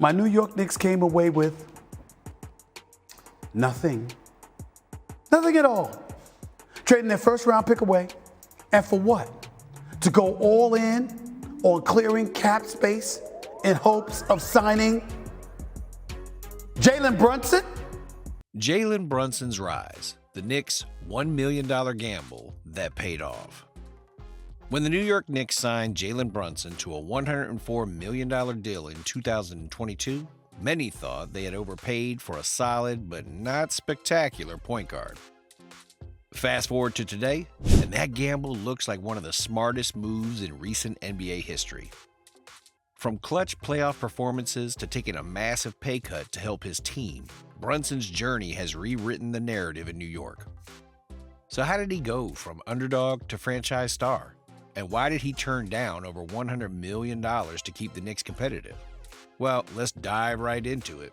My New York Knicks came away with nothing. Nothing at all. Trading their first round pick away. And for what? To go all in on clearing cap space in hopes of signing Jalen Brunson? Jalen Brunson's rise, the Knicks' $1 million gamble that paid off. When the New York Knicks signed Jalen Brunson to a $104 million deal in 2022, many thought they had overpaid for a solid but not spectacular point guard. Fast forward to today, and that gamble looks like one of the smartest moves in recent NBA history. From clutch playoff performances to taking a massive pay cut to help his team, Brunson's journey has rewritten the narrative in New York. So how did he go from underdog to franchise star? And why did he turn down over $100 million to keep the Knicks competitive? Well, let's dive right into it.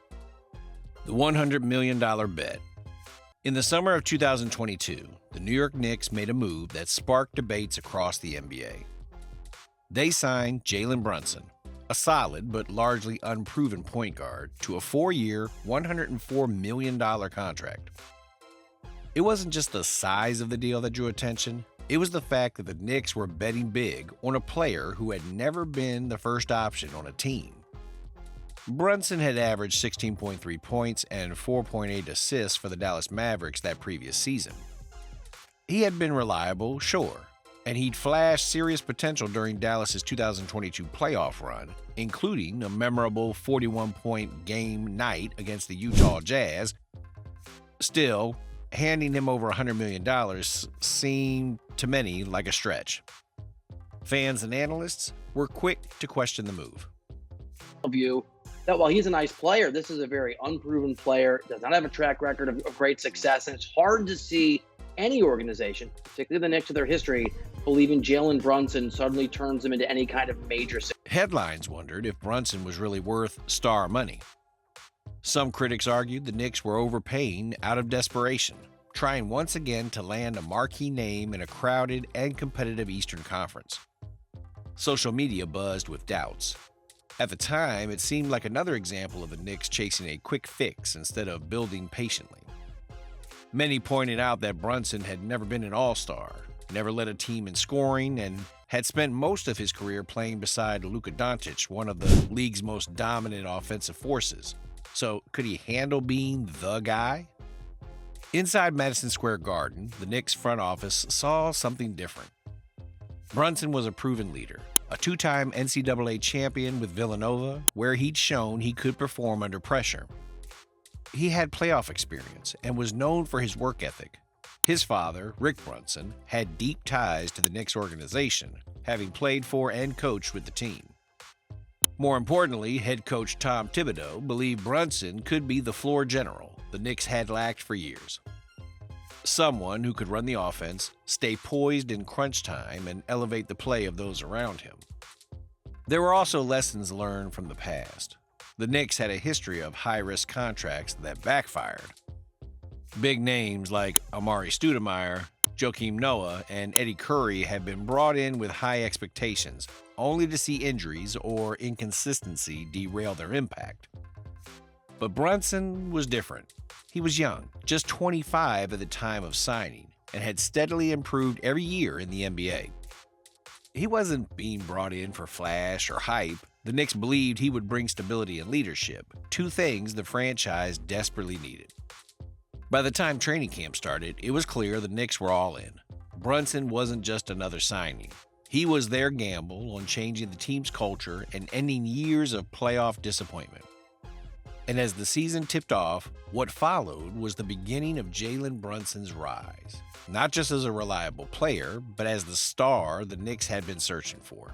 The $100 million bet. In the summer of 2022, the New York Knicks made a move that sparked debates across the NBA. They signed Jalen Brunson, a solid but largely unproven point guard, to a 4-year, $104 million contract. It wasn't just the size of the deal that drew attention, it was the fact that the Knicks were betting big on a player who had never been the first option on a team. Brunson had averaged 16.3 points and 4.8 assists for the Dallas Mavericks that previous season. He had been reliable, sure, and he'd flashed serious potential during Dallas's 2022 playoff run, including a memorable 41-point game night against the Utah Jazz. Still, handing him over $100 million seemed to many like a stretch. Fans and analysts were quick to question the move. View that while he's a nice player, this is a very unproven player, does not have a track record of great success, and it's hard to see any organization, particularly the Knicks of their history, believing Jalen Brunson suddenly turns them into any kind of major success. Headlines wondered if Brunson was really worth star money. Some critics argued the Knicks were overpaying out of desperation, trying once again to land a marquee name in a crowded and competitive Eastern Conference. Social media buzzed with doubts. At the time, it seemed like another example of the Knicks chasing a quick fix instead of building patiently. Many pointed out that Brunson had never been an all-star, never led a team in scoring, and had spent most of his career playing beside Luka Doncic, one of the league's most dominant offensive forces. So, could he handle being the guy? Inside Madison Square Garden, the Knicks front office saw something different. Brunson was a proven leader, a two-time NCAA champion with Villanova, where he'd shown he could perform under pressure. He had playoff experience and was known for his work ethic. His father, Rick Brunson, had deep ties to the Knicks organization, having played for and coached with the team. More importantly, head coach Tom Thibodeau believed Brunson could be the floor general the Knicks had lacked for years. Someone who could run the offense, stay poised in crunch time, and elevate the play of those around him. There were also lessons learned from the past. The Knicks had a history of high-risk contracts that backfired. Big names like Amari Stoudemire, Joakim Noah, and Eddie Curry had been brought in with high expectations, only to see injuries or inconsistency derail their impact. But Brunson was different. He was young, just 25 at the time of signing, and had steadily improved every year in the NBA. He wasn't being brought in for flash or hype. The Knicks believed he would bring stability and leadership, two things the franchise desperately needed. By the time training camp started, it was clear the Knicks were all in. Brunson wasn't just another signing. He was their gamble on changing the team's culture and ending years of playoff disappointment. And as the season tipped off, what followed was the beginning of Jalen Brunson's rise, not just as a reliable player, but as the star the Knicks had been searching for.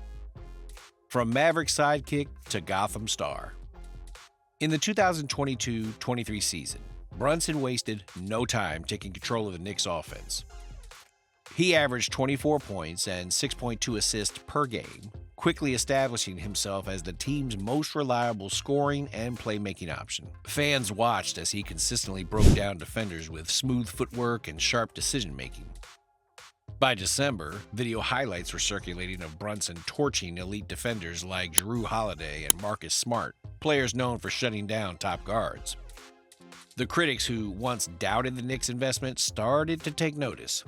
From Maverick sidekick to Gotham star. In the 2022-23 season, Brunson wasted no time taking control of the Knicks offense. He averaged 24 points and 6.2 assists per game, quickly establishing himself as the team's most reliable scoring and playmaking option. Fans watched as he consistently broke down defenders with smooth footwork and sharp decision-making. By December, video highlights were circulating of Brunson torching elite defenders like Jrue Holiday and Marcus Smart, players known for shutting down top guards. The critics who once doubted the Knicks' investment started to take notice.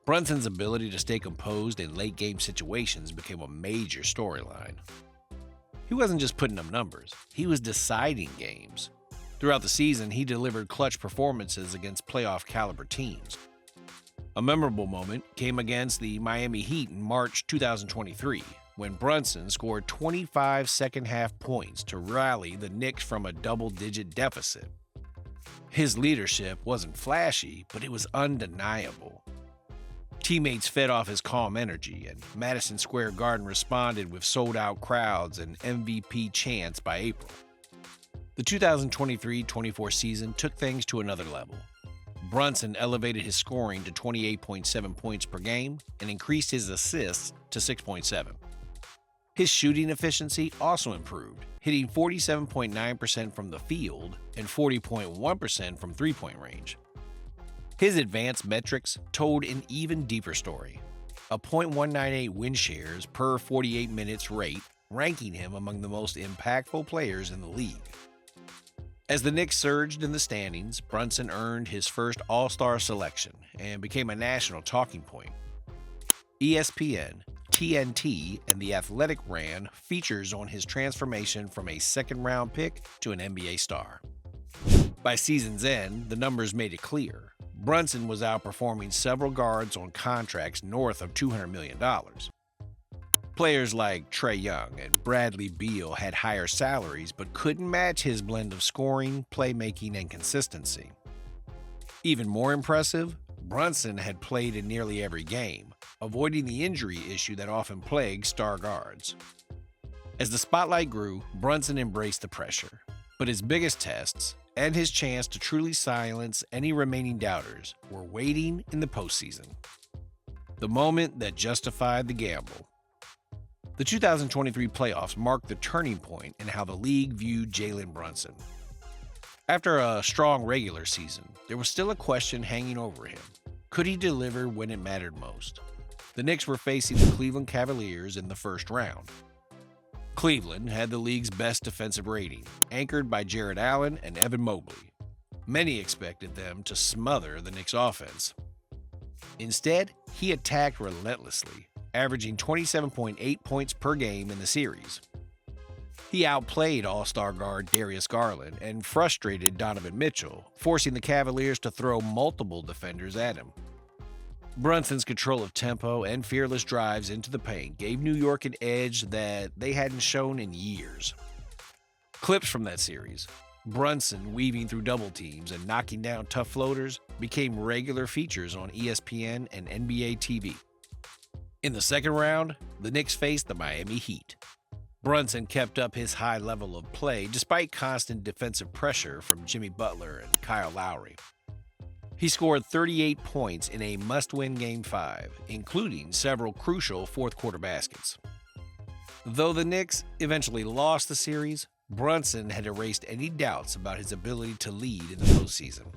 Brunson's ability to stay composed in late-game situations became a major storyline. He wasn't just putting up numbers, he was deciding games. Throughout the season, he delivered clutch performances against playoff-caliber teams. A memorable moment came against the Miami Heat in March 2023, when Brunson scored 25 second-half points to rally the Knicks from a double-digit deficit. His leadership wasn't flashy, but it was undeniable. Teammates fed off his calm energy, and Madison Square Garden responded with sold-out crowds and MVP chants by April. The 2023-24 season took things to another level. Brunson elevated his scoring to 28.7 points per game and increased his assists to 6.7. His shooting efficiency also improved, hitting 47.9% from the field and 40.1% from three-point range. His advanced metrics told an even deeper story, a .198 win shares per 48 minutes rate, ranking him among the most impactful players in the league. As the Knicks surged in the standings, Brunson earned his first All-Star selection and became a national talking point. ESPN, TNT, and The Athletic ran features on his transformation from a second-round pick to an NBA star. By season's end, the numbers made it clear. Brunson was outperforming several guards on contracts north of $200 million. Players like Trae Young and Bradley Beal had higher salaries but couldn't match his blend of scoring, playmaking, and consistency. Even more impressive, Brunson had played in nearly every game, avoiding the injury issue that often plagues star guards. As the spotlight grew, Brunson embraced the pressure, but his biggest tests, and his chance to truly silence any remaining doubters, were waiting in the postseason. The moment that justified the gamble. The 2023 playoffs marked the turning point in how the league viewed Jalen Brunson. After a strong regular season, there was still a question hanging over him. Could he deliver when it mattered most? The Knicks were facing the Cleveland Cavaliers in the first round. Cleveland had the league's best defensive rating, anchored by Jarrett Allen and Evan Mobley. Many expected them to smother the Knicks' offense. Instead, he attacked relentlessly, averaging 27.8 points per game in the series. He outplayed All-Star guard Darius Garland and frustrated Donovan Mitchell, forcing the Cavaliers to throw multiple defenders at him. Brunson's control of tempo and fearless drives into the paint gave New York an edge that they hadn't shown in years. Clips from that series, Brunson weaving through double teams and knocking down tough floaters, became regular features on ESPN and NBA TV. In the second round, the Knicks faced the Miami Heat. Brunson kept up his high level of play despite constant defensive pressure from Jimmy Butler and Kyle Lowry. He scored 38 points in a must-win Game 5, including several crucial fourth-quarter baskets. Though the Knicks eventually lost the series, Brunson had erased any doubts about his ability to lead in the postseason.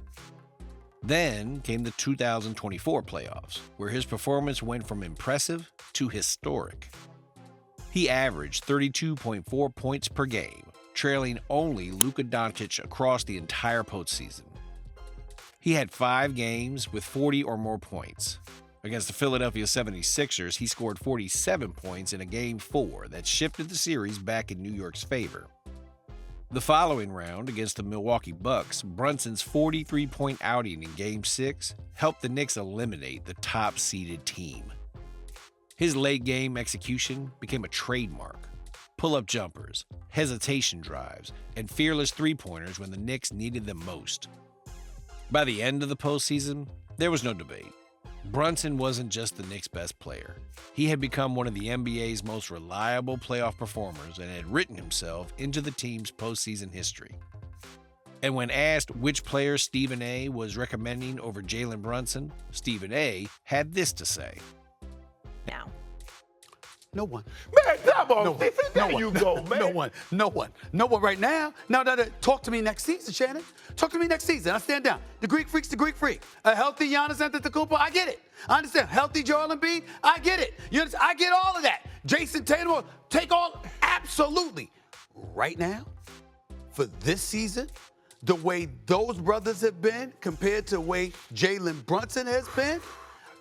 Then came the 2024 playoffs, where his performance went from impressive to historic. He averaged 32.4 points per game, trailing only Luka Doncic across the entire postseason. He had 5 games with 40 or more points. Against the Philadelphia 76ers, he scored 47 points in a Game 4 that shifted the series back in New York's favor. The following round against the Milwaukee Bucks, Brunson's 43-point outing in Game 6 helped the Knicks eliminate the top-seeded team. His late-game execution became a trademark. Pull-up jumpers, hesitation drives, and fearless three-pointers when the Knicks needed them most. By the end of the postseason, there was no debate. Brunson wasn't just the Knicks' best player. He had become one of the NBA's most reliable playoff performers and had written himself into the team's postseason history. And when asked which player Stephen A. was recommending over Jalen Brunson, Stephen A. had this to say. Now, No one. Man, come on, No one. Stephen. There you go, man. No one right now. No. Talk to me next season, Shannon. Talk to me next season. I stand down. The Greek Freak's the Greek Freak. A healthy Giannis Antetokounmpo, I get it. I understand. Healthy Joel Embiid, I get it. You understand? I get all of that. Jason Tatum, take all. Absolutely. Right now, for this season, the way those brothers have been compared to the way Jalen Brunson has been,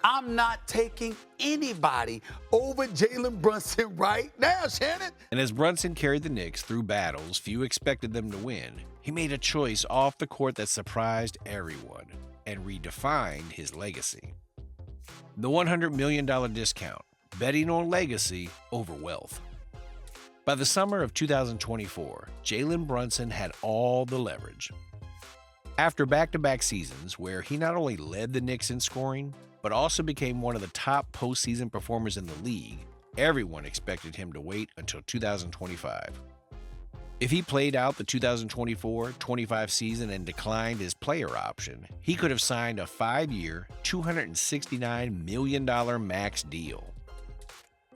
I'm not taking anybody over Jalen Brunson right now, Shannon. And as Brunson carried the Knicks through battles few expected them to win, he made a choice off the court that surprised everyone and redefined his legacy. The $100 million discount, betting on legacy over wealth. By the summer of 2024, Jalen Brunson had all the leverage. After back-to-back seasons where he not only led the Knicks in scoring, but also became one of the top postseason performers in the league, everyone expected him to wait until 2025. If he played out the 2024-25 season and declined his player option, he could have signed a 5-year, $269 million max deal.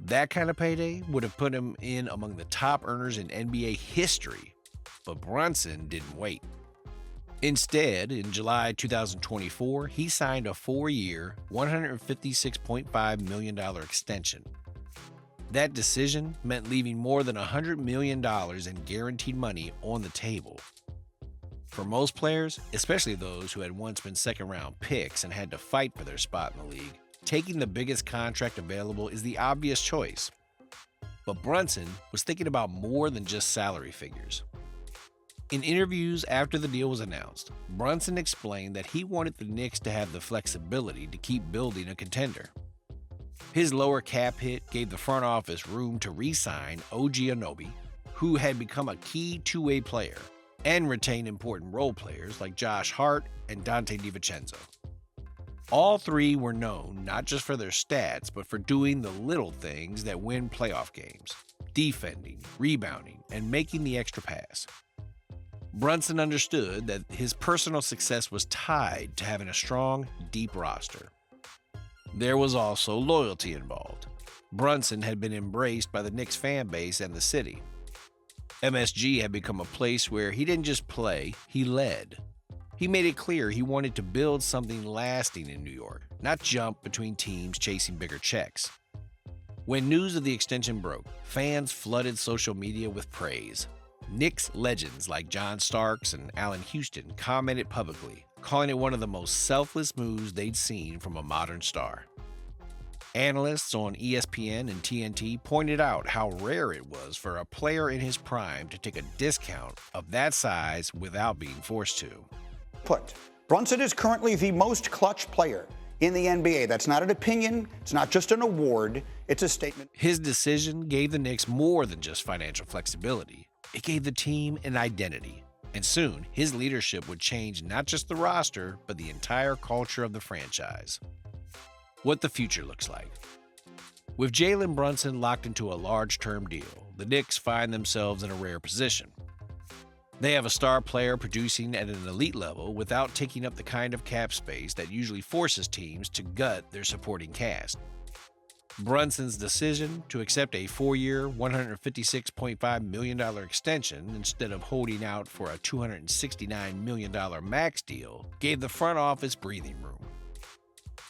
That kind of payday would have put him in among the top earners in NBA history, but Brunson didn't wait. Instead, in July 2024, he signed a 4-year, $156.5 million extension. That decision meant leaving more than $100 million in guaranteed money on the table. For most players, especially those who had once been second-round picks and had to fight for their spot in the league, taking the biggest contract available is the obvious choice. But Brunson was thinking about more than just salary figures. In interviews after the deal was announced, Brunson explained that he wanted the Knicks to have the flexibility to keep building a contender. His lower cap hit gave the front office room to re-sign OG Anunoby, who had become a key two-way player, and retain important role players like Josh Hart and Dante DiVincenzo. All three were known not just for their stats, but for doing the little things that win playoff games: defending, rebounding, and making the extra pass. Brunson understood that his personal success was tied to having a strong, deep roster. There was also loyalty involved. Brunson had been embraced by the Knicks fan base and the city. MSG had become a place where he didn't just play, he led. He made it clear he wanted to build something lasting in New York, not jump between teams chasing bigger checks. When news of the extension broke, fans flooded social media with praise. Knicks legends like John Starks and Allen Houston commented publicly, calling it one of the most selfless moves they'd seen from a modern star. Analysts on ESPN and TNT pointed out how rare it was for a player in his prime to take a discount of that size without being forced to. Brunson is currently the most clutch player in the NBA. That's not an opinion. It's not just an award. It's a statement. His decision gave the Knicks more than just financial flexibility. It gave the team an identity. And soon, his leadership would change not just the roster, but the entire culture of the franchise. What the future looks like. With Jalen Brunson locked into a large-term deal, the Knicks find themselves in a rare position. They have a star player producing at an elite level without taking up the kind of cap space that usually forces teams to gut their supporting cast. Brunson's decision to accept a 4-year, $156.5 million extension instead of holding out for a $269 million max deal gave the front office breathing room.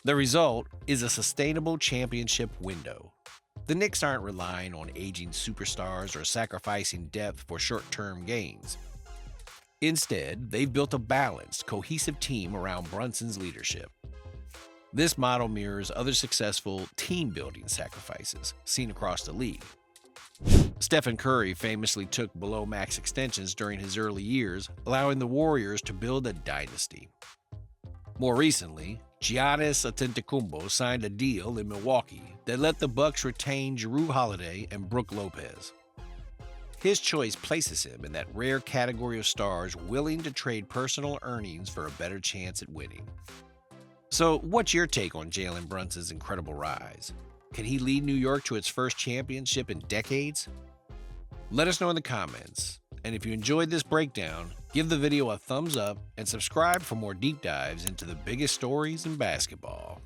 The result is a sustainable championship window. The Knicks aren't relying on aging superstars or sacrificing depth for short-term gains. Instead, they've built a balanced, cohesive team around Brunson's leadership. This model mirrors other successful team-building sacrifices seen across the league. Stephen Curry famously took below-max extensions during his early years, allowing the Warriors to build a dynasty. More recently, Giannis Antetokounmpo signed a deal in Milwaukee that let the Bucks retain Jrue Holiday and Brook Lopez. His choice places him in that rare category of stars willing to trade personal earnings for a better chance at winning. So, what's your take on Jalen Brunson's incredible rise? Can he lead New York to its first championship in decades? Let us know in the comments. And if you enjoyed this breakdown, give the video a thumbs up and subscribe for more deep dives into the biggest stories in basketball.